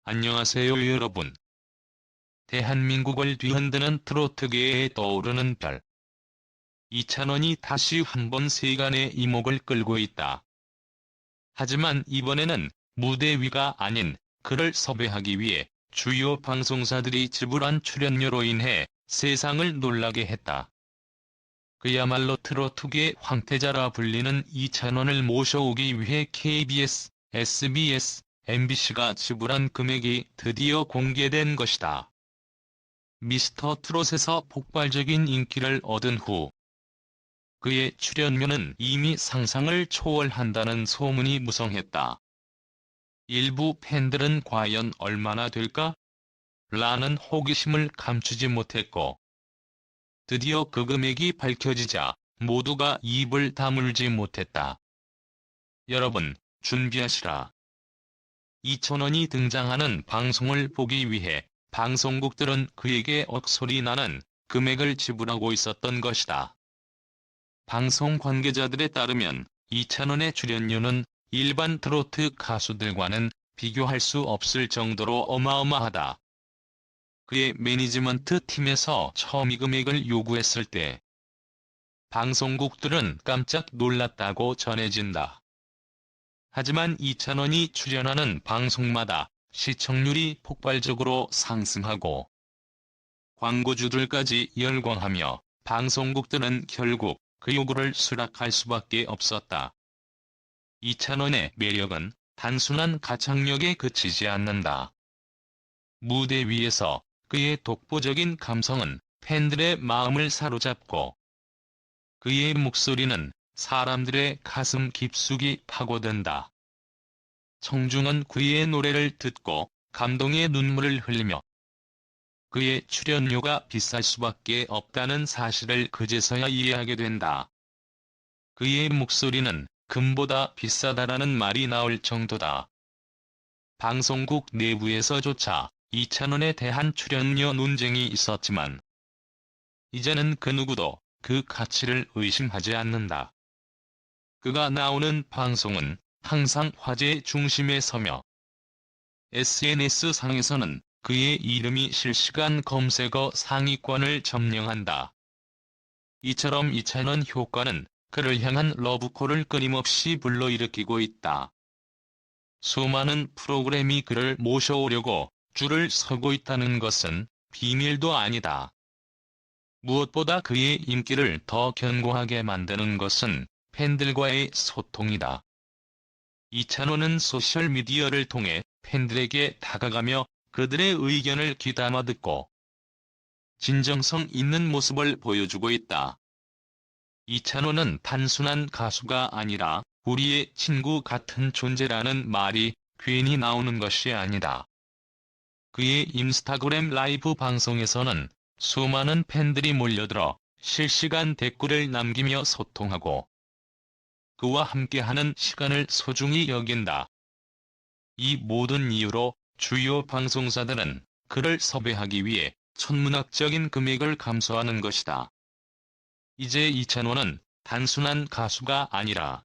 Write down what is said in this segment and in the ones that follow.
안녕하세요 여러분. 대한민국을 뒤흔드는 트로트계에 떠오르는 별. 이찬원이 다시 한번 세간의 이목을 끌고 있다. 하지만 이번에는 무대 위가 아닌 그를 섭외하기 위해 주요 방송사들이 지불한 출연료로 인해 세상을 놀라게 했다. 그야말로 트로트계 황태자라 불리는 이찬원을 모셔오기 위해 KBS, SBS, MBC가 지불한 금액이 드디어 공개된 것이다. 미스터 트롯에서 폭발적인 인기를 얻은 후 그의 출연료는 이미 상상을 초월한다는 소문이 무성했다. 일부 팬들은 과연 얼마나 될까? 라는 호기심을 감추지 못했고, 드디어 그 금액이 밝혀지자 모두가 입을 다물지 못했다. 여러분, 준비하시라. 이찬원이 등장하는 방송을 보기 위해 방송국들은 그에게 억소리 나는 금액을 지불하고 있었던 것이다. 방송 관계자들에 따르면 이찬원의 출연료는 일반 트로트 가수들과는 비교할 수 없을 정도로 어마어마하다. 그의 매니지먼트 팀에서 처음 이 금액을 요구했을 때 방송국들은 깜짝 놀랐다고 전해진다. 하지만 이찬원이 출연하는 방송마다 시청률이 폭발적으로 상승하고 광고주들까지 열광하며 방송국들은 결국 그 요구를 수락할 수밖에 없었다. 이찬원의 매력은 단순한 가창력에 그치지 않는다. 무대 위에서 그의 독보적인 감성은 팬들의 마음을 사로잡고 그의 목소리는 사람들의 가슴 깊숙이 파고든다. 청중은 그의 노래를 듣고 감동의 눈물을 흘리며 그의 출연료가 비쌀 수밖에 없다는 사실을 그제서야 이해하게 된다. 그의 목소리는 금보다 비싸다라는 말이 나올 정도다. 방송국 내부에서조차 이찬원에 대한 출연료 논쟁이 있었지만 이제는 그 누구도 그 가치를 의심하지 않는다. 그가 나오는 방송은 항상 화제의 중심에 서며 SNS상에서는 그의 이름이 실시간 검색어 상위권을 점령한다. 이처럼 이찬원 효과는 그를 향한 러브콜을 끊임없이 불러일으키고 있다. 수많은 프로그램이 그를 모셔오려고 줄을 서고 있다는 것은 비밀도 아니다. 무엇보다 그의 인기를 더 견고하게 만드는 것은 팬들과의 소통이다. 이찬원은 소셜미디어를 통해 팬들에게 다가가며 그들의 의견을 귀담아 듣고 진정성 있는 모습을 보여주고 있다. 이찬원은 단순한 가수가 아니라 우리의 친구 같은 존재라는 말이 괜히 나오는 것이 아니다. 그의 인스타그램 라이브 방송에서는 수많은 팬들이 몰려들어 실시간 댓글을 남기며 소통하고 그와 함께하는 시간을 소중히 여긴다. 이 모든 이유로 주요 방송사들은 그를 섭외하기 위해 천문학적인 금액을 감수하는 것이다. 이제 이찬원은 단순한 가수가 아니라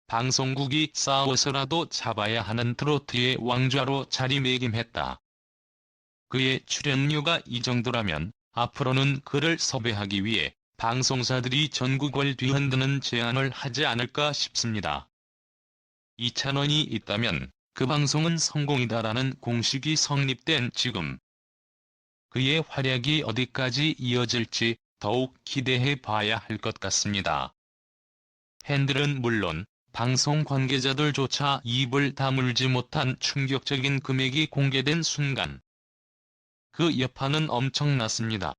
방송국이 싸워서라도 잡아야 하는 트로트의 왕좌로 자리매김했다. 그의 출연료가 이 정도라면 앞으로는 그를 섭외하기 위해 방송사들이 전국을 뒤흔드는 제안을 하지 않을까 싶습니다. 이찬원이 있다면 그 방송은 성공이다라는 공식이 성립된 지금 그의 활약이 어디까지 이어질지 더욱 기대해 봐야 할 것 같습니다. 팬들은 물론 방송 관계자들조차 입을 다물지 못한 충격적인 금액이 공개된 순간 그 여파는 엄청났습니다.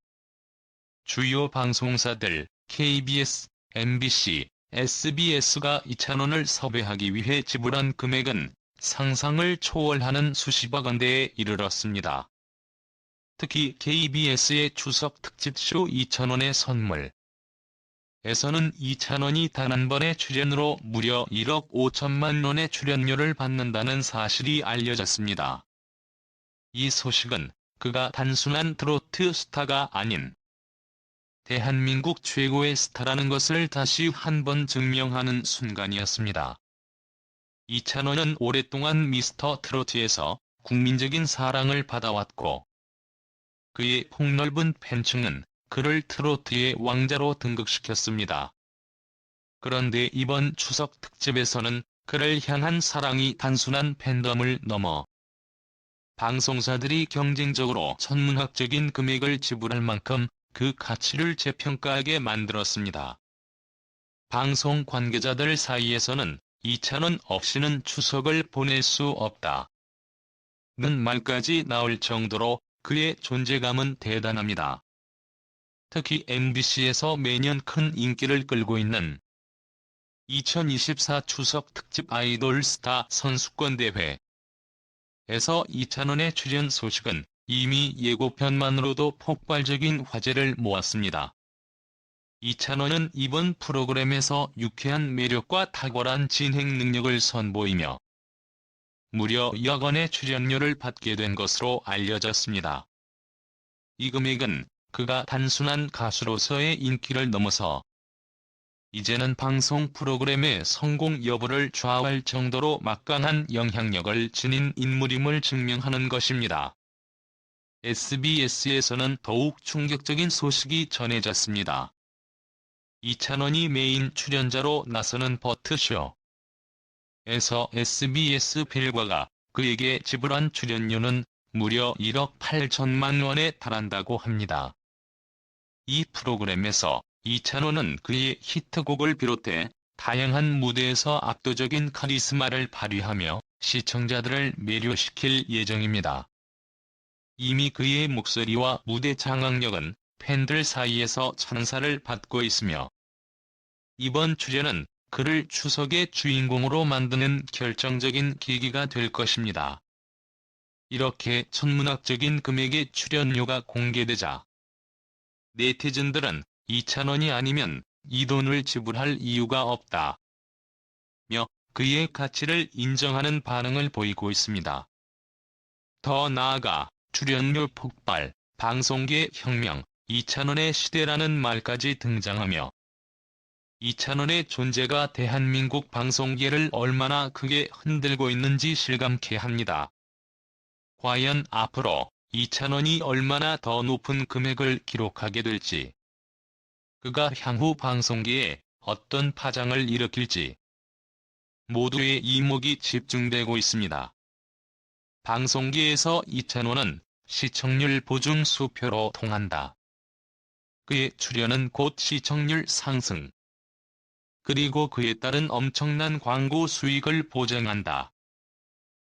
주요 방송사들 KBS, MBC, SBS가 이찬원을 섭외하기 위해 지불한 금액은 상상을 초월하는 수십억 원대에 이르렀습니다. 특히 KBS의 추석 특집쇼 이찬원의 선물 에서는 이찬원이 단 한 번의 출연으로 무려 1억 5천만 원의 출연료를 받는다는 사실이 알려졌습니다. 이 소식은 그가 단순한 트로트 스타가 아닌 대한민국 최고의 스타라는 것을 다시 한번 증명하는 순간이었습니다. 이찬원은 오랫동안 미스터 트로트에서 국민적인 사랑을 받아왔고, 그의 폭넓은 팬층은 그를 트로트의 왕자로 등극시켰습니다. 그런데 이번 추석 특집에서는 그를 향한 사랑이 단순한 팬덤을 넘어 방송사들이 경쟁적으로 천문학적인 금액을 지불할 만큼 그 가치를 재평가하게 만들었습니다. 방송 관계자들 사이에서는 이찬원 없이는 추석을 보낼 수 없다 는 말까지 나올 정도로 그의 존재감은 대단합니다. 특히 MBC에서 매년 큰 인기를 끌고 있는 2024 추석 특집 아이돌 스타 선수권 대회에서 이찬원의 출연 소식은 이미 예고편만으로도 폭발적인 화제를 모았습니다. 이찬원은 이번 프로그램에서 유쾌한 매력과 탁월한 진행 능력을 선보이며 무려 여건의 출연료를 받게 된 것으로 알려졌습니다. 이 금액은 그가 단순한 가수로서의 인기를 넘어서 이제는 방송 프로그램의 성공 여부를 좌우할 정도로 막강한 영향력을 지닌 인물임을 증명하는 것입니다. SBS에서는 더욱 충격적인 소식이 전해졌습니다. 이찬원이 메인 출연자로 나서는 버트쇼에서 SBS 별과가 그에게 지불한 출연료는 무려 1억 8천만 원에 달한다고 합니다. 이 프로그램에서 이찬원은 그의 히트곡을 비롯해 다양한 무대에서 압도적인 카리스마를 발휘하며 시청자들을 매료시킬 예정입니다. 이미 그의 목소리와 무대 장악력은 팬들 사이에서 찬사를 받고 있으며 이번 출연은 그를 추석의 주인공으로 만드는 결정적인 계기가 될 것입니다. 이렇게 천문학적인 금액의 출연료가 공개되자 네티즌들은 이찬원이 아니면 이 돈을 지불할 이유가 없다며 그의 가치를 인정하는 반응을 보이고 있습니다. 더 나아가 출연료 폭발, 방송계 혁명, 이찬원의 시대라는 말까지 등장하며 이찬원의 존재가 대한민국 방송계를 얼마나 크게 흔들고 있는지 실감케 합니다. 과연 앞으로 이찬원이 얼마나 더 높은 금액을 기록하게 될지, 그가 향후 방송계에 어떤 파장을 일으킬지 모두의 이목이 집중되고 있습니다. 방송계에서 이찬원은 시청률 보증 수표로 통한다. 그의 출연은 곧 시청률 상승, 그리고 그에 따른 엄청난 광고 수익을 보장한다.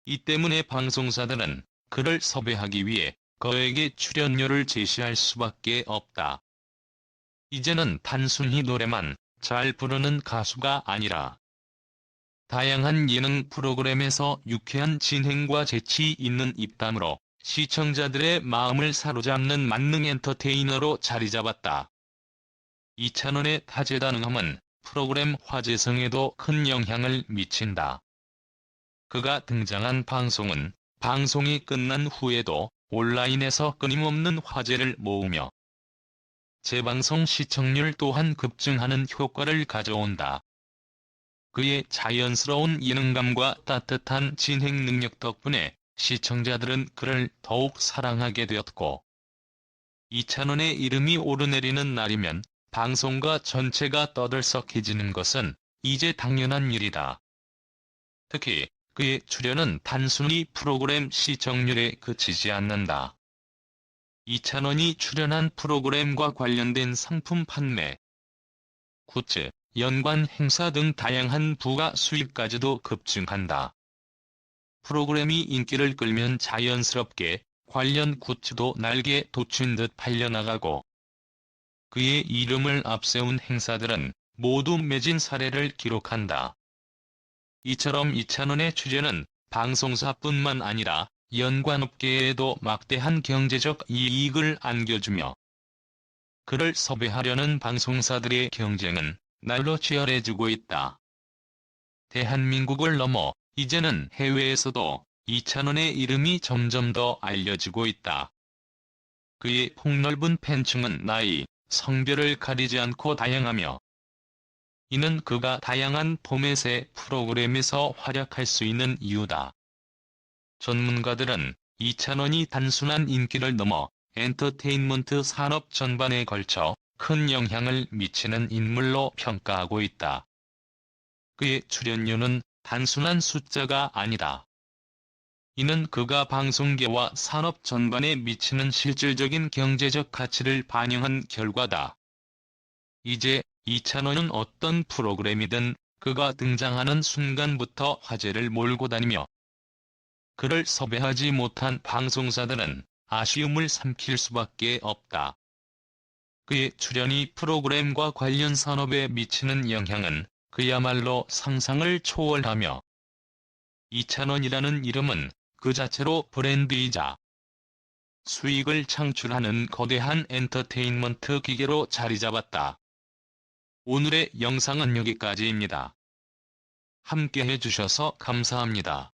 이 때문에 방송사들은 그를 섭외하기 위해 그에게 출연료를 제시할 수밖에 없다. 이제는 단순히 노래만 잘 부르는 가수가 아니라 다양한 예능 프로그램에서 유쾌한 진행과 재치 있는 입담으로 시청자들의 마음을 사로잡는 만능 엔터테이너로 자리잡았다. 이찬원의 다재다능함은 프로그램 화제성에도 큰 영향을 미친다. 그가 등장한 방송은 방송이 끝난 후에도 온라인에서 끊임없는 화제를 모으며 재방송 시청률 또한 급증하는 효과를 가져온다. 그의 자연스러운 예능감과 따뜻한 진행 능력 덕분에 시청자들은 그를 더욱 사랑하게 되었고, 이찬원의 이름이 오르내리는 날이면 방송가 전체가 떠들썩해지는 것은 이제 당연한 일이다. 특히 그의 출연은 단순히 프로그램 시청률에 그치지 않는다. 이찬원이 출연한 프로그램과 관련된 상품 판매, 굿즈, 연관 행사 등 다양한 부가 수입까지도 급증한다. 프로그램이 인기를 끌면 자연스럽게 관련 굿즈도 날개 돋친 듯 팔려나가고, 그의 이름을 앞세운 행사들은 모두 매진 사례를 기록한다. 이처럼 이찬원의 출연은 방송사뿐만 아니라 연관업계에도 막대한 경제적 이익을 안겨주며 그를 섭외하려는 방송사들의 경쟁은 날로 치열해지고 있다. 대한민국을 넘어 이제는 해외에서도 이찬원의 이름이 점점 더 알려지고 있다. 그의 폭넓은 팬층은 나이, 성별을 가리지 않고 다양하며 이는 그가 다양한 포맷의 프로그램에서 활약할 수 있는 이유다. 전문가들은 이찬원이 단순한 인기를 넘어 엔터테인먼트 산업 전반에 걸쳐 큰 영향을 미치는 인물로 평가하고 있다. 그의 출연료는 단순한 숫자가 아니다. 이는 그가 방송계와 산업 전반에 미치는 실질적인 경제적 가치를 반영한 결과다. 이제 이찬원은 어떤 프로그램이든 그가 등장하는 순간부터 화제를 몰고 다니며 그를 섭외하지 못한 방송사들은 아쉬움을 삼킬 수밖에 없다. 그의 출연이 프로그램과 관련 산업에 미치는 영향은 그야말로 상상을 초월하며 이찬원이라는 이름은 그 자체로 브랜드이자 수익을 창출하는 거대한 엔터테인먼트 기계로 자리잡았다. 오늘의 영상은 여기까지입니다. 함께 해주셔서 감사합니다.